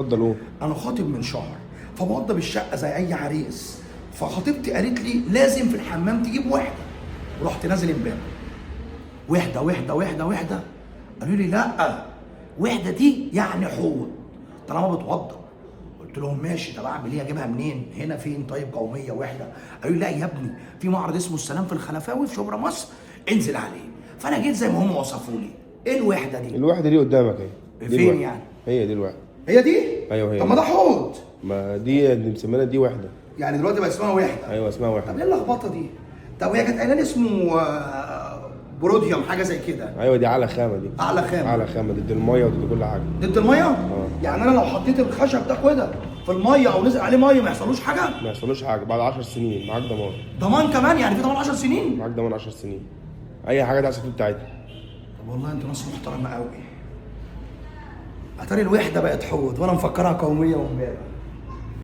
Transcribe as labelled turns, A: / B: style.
A: اتفضل قول.
B: انا خاطب من شهر، فبوضب الشقه زي اي عريس، فخطيبتي قالت لي لازم في الحمام تجيب وحده. ورحت نازل امبارح، وحده وحده وحده وحده. قالوا لي لا، وحده دي يعني حوض طالما بتوضب. قلت لهم ماشي، طب اعمل ايه؟ اجيبها منين؟ هنا فين طيب قوميه وحده؟ قالوا لي لا يا ابني، في معرض اسمه السلام في الخلفاوي في شبرا مصر، انزل عليه. فانا جيت زي ما هم وصفوا لي. ايه الوحده دي؟
A: الواحده دي قدامك اهي. دي
B: فين
A: الواحدة.
B: يعني؟
A: هي دي الواحده.
B: هي دي؟
A: ايوه هي
B: طب ما ده حوض.
A: ما دي اللي مسمينها دي واحده.
B: يعني دلوقتي بقى اسمها وحده.
A: ايوه اسمها
B: طب
A: واحده.
B: ايه اللخبطه دي؟ طب هي كانت قايله لي اسمه بروديوم حاجه زي كده.
A: ايوه دي اعلى خامه دي.
B: اعلى خامه.
A: اعلى خامه ضد الميه وضد كل حاجه.
B: ضد الميه؟ يعني انا لو حطيت الخشب ده كده في الميه او نزل عليه ميه ما يحصلوش حاجه؟
A: ما يحصلوش حاجه بعد 10 سنين معاك ضمان.
B: ضمان كمان؟ يعني في ضمان 10 سنين؟
A: معاك ضمان 10 سنين. اي حاجه تحصل فيه بتاعتها.
B: طب والله انتوا ناس محترمه قوي. اتاري الوحده بقت حوض وانا مفكرها قوميه وامبارح.